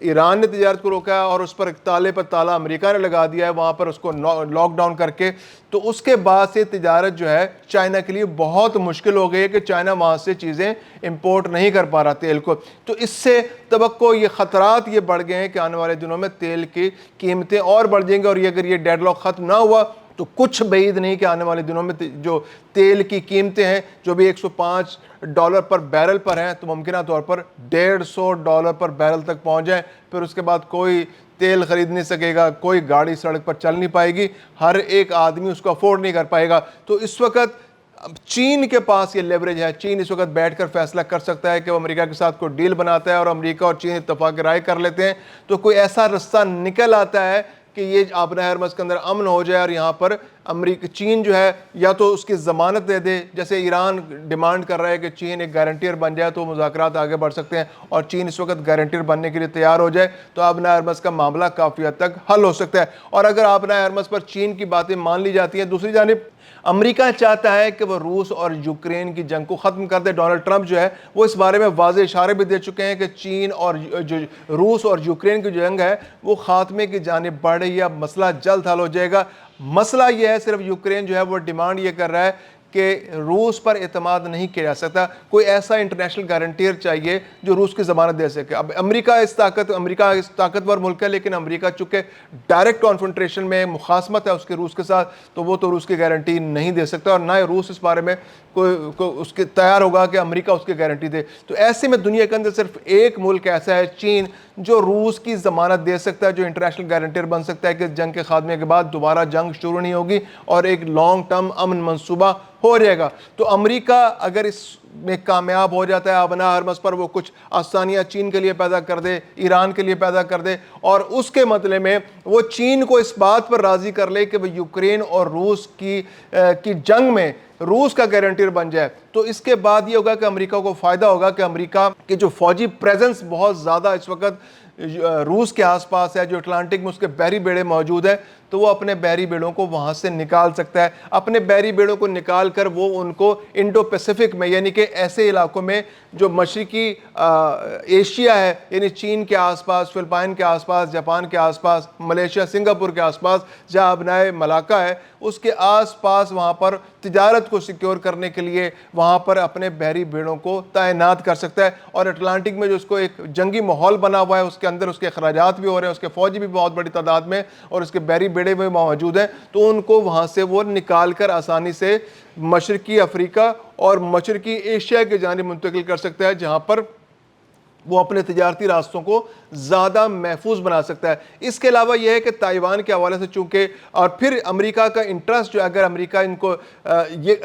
ایران نے تجارت کو روکا ہے اور اس پر ایک تالے پر تالا امریکہ نے لگا دیا ہے وہاں پر اس کو لاک ڈاؤن کر کے، تو اس کے بعد سے تجارت جو ہے چائنا کے لیے بہت مشکل ہو گئی ہے کہ چائنا وہاں سے چیزیں امپورٹ نہیں کر پا رہا تیل کو. تو اس سے توقع یہ خطرات یہ بڑھ گئے ہیں کہ آنے والے دنوں میں تیل کی قیمتیں اور بڑھ جائیں گی، اور اگر یہ ڈیڈ لاک ختم نہ ہوا تو کچھ بعید نہیں کہ آنے والے دنوں میں جو تیل کی قیمتیں ہیں جو بھی $105 پر بیرل پر ہیں تو ممکنہ طور پر $150 پر بیرل تک پہنچ جائیں. پھر اس کے بعد کوئی تیل خرید نہیں سکے گا، کوئی گاڑی سڑک پر چل نہیں پائے گی، ہر ایک آدمی اس کو افورڈ نہیں کر پائے گا. تو اس وقت چین کے پاس یہ لیوریج ہے. چین اس وقت بیٹھ کر فیصلہ کر سکتا ہے کہ وہ امریکہ کے ساتھ کوئی ڈیل بناتا ہے اور امریکہ اور چین اتفاق رائے کر لیتے ہیں تو کوئی ایسا رستہ نکل آتا ہے کہ یہ آبنۂ ہرمز کے اندر امن ہو جائے، اور یہاں پر چین جو ہے یا تو اس کی ضمانت دے دے، جیسے ایران ڈیمانڈ کر رہا ہے کہ چین ایک گارنٹیر بن جائے تو مذاکرات آگے بڑھ سکتے ہیں، اور چین اس وقت گارنٹیر بننے کے لیے تیار ہو جائے تو آبنۂ ہرمز کا معاملہ کافی حد تک حل ہو سکتا ہے. اور اگر آبنۂ ہرمز پر چین کی باتیں مان لی جاتی ہیں، دوسری جانب امریکہ چاہتا ہے کہ وہ روس اور یوکرین کی جنگ کو ختم کر دے. ڈونلڈ ٹرمپ جو ہے وہ اس بارے میں واضح اشارے بھی دے چکے ہیں کہ چین اور روس اور یوکرین کی جنگ ہے وہ خاتمے کی جانب بڑھ رہی ہے، اب مسئلہ جلد حل ہو جائے گا. مسئلہ یہ ہے صرف یوکرین جو ہے وہ ڈیمانڈ یہ کر رہا ہے کہ روس پر اعتماد نہیں کیا جا سکتا، کوئی ایسا انٹرنیشنل گارنٹیر چاہیے جو روس کی ضمانت دے سکے. اب امریکہ اس طاقتور ملک ہے، لیکن امریکہ چونکہ ڈائریکٹ کانفرنٹریشن میں مخاصمت ہے اس کے روس کے ساتھ، تو وہ تو روس کی گارنٹی نہیں دے سکتا، اور نہ ہی روس اس بارے میں کوئی اس کے تیار ہوگا کہ امریکہ اس کی گارنٹی دے. تو ایسے میں دنیا کے اندر صرف ایک ملک ایسا ہے، چین، جو روس کی ضمانت دے سکتا ہے، جو انٹرنیشنل گارنٹیر بن سکتا ہے کہ جنگ کے خاتمے کے بعد دوبارہ جنگ شروع نہیں ہوگی اور ایک لانگ ٹرم امن منصوبہ ہو جائے گا. تو امریکہ اگر اس میں کامیاب ہو جاتا ہے آبنۂ ہرمز پر، وہ کچھ آسانیاں چین کے لیے پیدا کر دے، ایران کے لیے پیدا کر دے، اور اس کے بدلے میں وہ چین کو اس بات پر راضی کر لے کہ وہ یوکرین اور روس کی جنگ میں روس کا گارنٹیر بن جائے، تو اس کے بعد یہ ہوگا کہ امریکہ کو فائدہ ہوگا کہ امریکہ کے جو فوجی پریزنس بہت زیادہ اس وقت روس کے آس پاس ہے، جو اٹلانٹک میں اس کے بحری بیڑے موجود ہیں، تو وہ اپنے بحری بیڑوں کو وہاں سے نکال سکتا ہے. اپنے بحری بیڑوں کو نکال کر وہ ان کو انڈو پیسیفک میں، یعنی کہ ایسے علاقوں میں جو مشرقی ایشیا ہے، یعنی چین کے آس پاس، فلپائن کے آس پاس، جاپان کے آس پاس، ملیشیا، سنگاپور کے آس پاس، جہاں آبنائے ملاقہ ہے، اس کے آس پاس وہاں پر تجارت کو سیکیور کرنے کے لیے وہاں پر اپنے بحری بیڑوں کو تعینات کر سکتا ہے. اور اٹلانٹک میں جو اس کو ایک جنگی ماحول بنا ہوا ہے، اس کے اندر اس کے اخراجات بھی ہو رہے ہیں، اس کے فوجی بھی بہت بڑی تعداد میں اور اس کے بحری بیڑے میں موجود ہیں، تو ان کو وہاں سے وہ نکال کر آسانی سے مشرقی افریقہ اور مشرقی ایشیا کی جانب منتقل کر سکتا ہے، جہاں پر وہ اپنے تجارتی راستوں کو زیادہ محفوظ بنا سکتا ہے. اس کے علاوہ یہ ہے کہ تائیوان کے حوالے سے چونکہ، اور پھر امریکہ کا انٹرسٹ جو اگر امریکہ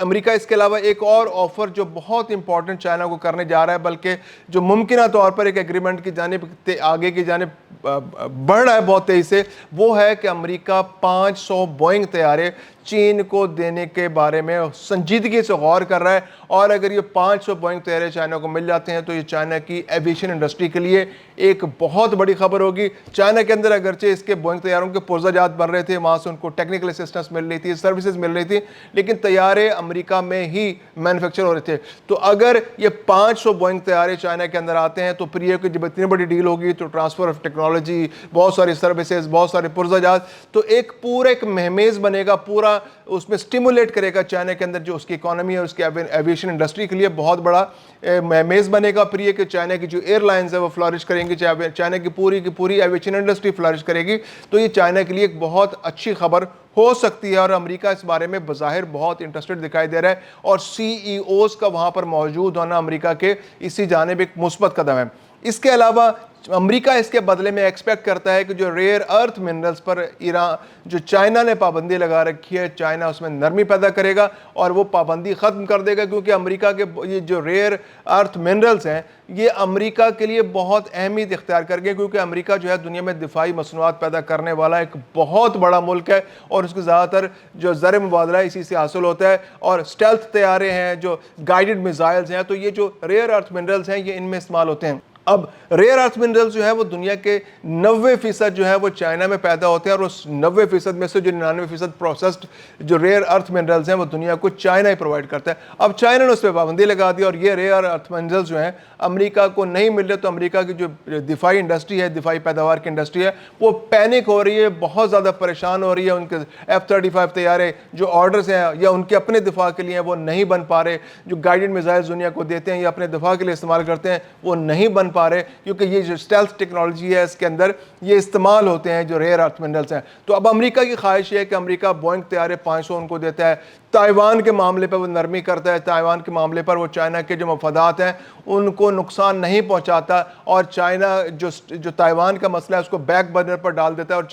امریکہ اس کے علاوہ ایک اور آفر جو بہت امپورٹنٹ چائنا کو کرنے جا رہا ہے، بلکہ جو ممکنہ طور پر ایک ایگریمنٹ کی جانب آگے کی جانب بڑھ رہا ہے بہت تیزی سے، وہ ہے کہ امریکہ 500 بوئنگ طیارے چین کو دینے کے بارے میں سنجیدگی سے غور کر رہا ہے. اور اگر یہ 500 بوئنگ طیارے چائنا کو مل جاتے ہیں تو یہ چائنا کی ایویشن انڈسٹری کے لیے ایک بہت بڑی خبر ہوگی. چائنا کے اندر اگرچہ اس کے بوئنگ طیاروں کے پرزہ جات بن رہے تھے، وہاں سے ان کو ٹیکنیکل اسسٹنس مل رہی تھی، سروسز مل رہی تھی، لیکن طیارے امریکہ میں ہی مینوفیکچر ہو رہے تھے. تو اگر یہ 500 بوئنگ طیارے چائنا کے اندر آتے ہیں تو پھر یہ کہ جب اتنی بڑی ڈیل ہوگی تو ٹرانسفر آف ٹیکنالوجی، بہت ساری سروسز، بہت سارے پرزہ جات، تو ایک مہمیز بنے گا، پورا اس میں سٹیمولیٹ کرے گا چائنا کے اندر جو اس کی اکانومی ہے، اس کی ایویشن انڈسٹری کے لیے بہت بڑا مہمیز بنے گا. پھر یہ کہ چائنا کی جو ایئر لائنز ہے وہ فلورش کریں گی، چائنا کی پوری ایویشن انڈسٹری فلورش کرے گی. تو یہ چائنا کے لیے ایک بہت اچھی خبر ہو سکتی ہے، اور امریکہ اس بارے میں بظاہر بہت انٹرسٹڈ دکھائی دے رہا ہے، اور سی ای اوز کا وہاں پر موجود ہونا امریکہ کے اسی جانب ایک مثبت قدم ہے. اس کے علاوہ امریکہ اس کے بدلے میں ایکسپیکٹ کرتا ہے کہ جو ریئر ارتھ منرلز پر ایران جو چائنا نے پابندی لگا رکھی ہے، چائنا اس میں نرمی پیدا کرے گا اور وہ پابندی ختم کر دے گا، کیونکہ امریکہ کے یہ جو ریئر ارتھ منرلز ہیں یہ امریکہ کے لیے بہت اہمیت اختیار کر گئے، کیونکہ امریکہ جو ہے دنیا میں دفاعی مصنوعات پیدا کرنے والا ایک بہت بڑا ملک ہے، اور اس کے زیادہ تر جو زر مبادلہ ہے اسی سے حاصل ہوتا ہے. اور اسٹیلتھ طیارے ہیں، جو گائیڈڈ میزائلز ہیں، تو یہ جو ریئر ارتھ منرلز ہیں یہ ان میں استعمال ہوتے ہیں. اب ریئر ارتھ منرلز جو ہے وہ دنیا کے 90% جو ہے وہ چائنا میں پیدا ہوتے ہیں، اور اس 90% میں سے جو 99% پروسیسڈ جو ریئر ارتھ منرلز ہیں وہ دنیا کو چائنا ہی پرووائڈ کرتا ہے۔ اب چائنا نے اس پہ پابندی لگا دی، اور یہ ریئر ارتھ منرلز جو ہیں امریکہ کو نہیں مل رہے، تو امریکہ کی جو دفاعی انڈسٹری ہے، دفاعی پیداوار کی انڈسٹری ہے، وہ پینک ہو رہی ہے، بہت زیادہ پریشان ہو رہی ہے۔ ان کے F-35 طیارے جو آرڈرز ہیں یا ان کے اپنے دفاع کے لیے وہ نہیں بن پا رہے، جو گائیڈڈ میزائلز دنیا کو دیتے ہیں یا اپنے دفاع کے لیے استعمال کرتے ہیں وہ نہیں بن پا رہے، کیونکہ یہ جو اسٹیلتھ ٹیکنالوجی ہے اس کے اندر یہ استعمال ہوتے ہیں جو ریئر ارتھ منرلز ہیں۔ تو اب امریکہ کی خواہش یہ ہے کہ امریکہ بوئنگ طیارے 500 ان کو دیتا ہے، تائیوان کے معاملے پر وہ نرمی کرتا ہے، تائیوان کے معاملے پر وہ چائنا کے جو مفادات ہیں ان کو نقصان نہیں پہنچاتا، اور چائنا جو تائیوان کا مسئلہ ہے اس کو بیک برنر پر ڈال دیتا ہے، اور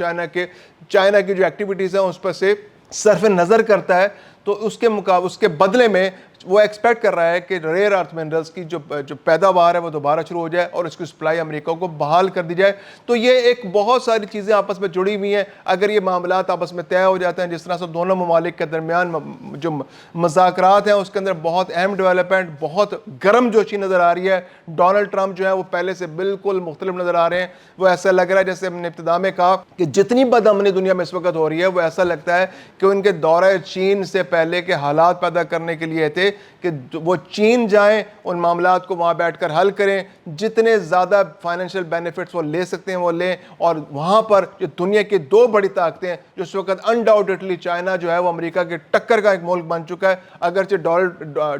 چائنا کی جو ایکٹیویٹیز ہیں اس پر سے صرف نظر کرتا ہے۔ تو اس کے بدلے میں وہ ایکسپیکٹ کر رہا ہے کہ ریئر ارتھ منرلز کی جو پیداوار ہے وہ دوبارہ شروع ہو جائے اور اس کی سپلائی امریکہ کو بحال کر دی جائے۔ تو یہ ایک بہت ساری چیزیں آپس میں جڑی ہوئی ہیں، اگر یہ معاملات آپس میں طے ہو جاتے ہیں، جس طرح سے دونوں ممالک کے درمیان جو مذاکرات ہیں اس کے اندر بہت اہم ڈیولپمنٹ، بہت گرم جوشی نظر آ رہی ہے۔ ڈونلڈ ٹرمپ جو ہے وہ پہلے سے بالکل مختلف نظر آ رہے ہیں، وہ ایسا لگ رہا ہے جیسے ہم نے ابتدا میں کہا کہ جتنی بدامنی دنیا میں اس وقت ہو رہی ہے وہ ایسا لگتا ہے کہ ان کے دورہ چین سے پہلے کے حالات پیدا کرنے کے لیے تھے کہ وہ چین جائیں، ان معاملات کو وہاں بیٹھ کر حل کریں، جتنے زیادہ فائنینشیل بینیفٹس وہ لے سکتے ہیں وہ لیں، اور وہاں پر جو دنیا کی دو بڑی طاقتیں ہیں جو اس وقت انڈاؤٹڈلی چائنا جو ہے وہ امریکہ کے ٹکر کا ایک ملک بن چکا ہے، اگرچہ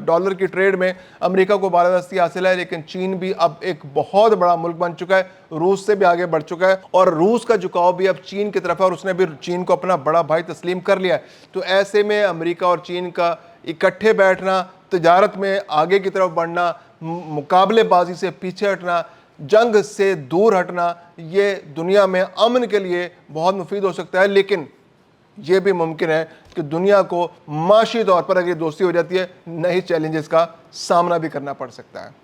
ڈالر کی ٹریڈ میں امریکہ کو بالادستی حاصل ہے، لیکن چین بھی اب ایک بہت بڑا ملک بن چکا ہے، روس سے بھی آگے بڑھ چکا ہے، اور روس کا جھکاؤ بھی اب چین کی طرف ہے، اور اس نے بھی چین کو اپنا بڑا بھائی تسلیم کر لیا ہے۔ تو ایسے میں امریکہ اور چین کا اکٹھے بیٹھنا، تجارت میں آگے کی طرف بڑھنا، مقابلے بازی سے پیچھے ہٹنا، جنگ سے دور ہٹنا، یہ دنیا میں امن کے لیے بہت مفید ہو سکتا ہے، لیکن یہ بھی ممکن ہے کہ دنیا کو معاشی طور پر اگر یہ دوستی ہو جاتی ہے نئی چیلنجز کا سامنا بھی کرنا پڑ سکتا ہے۔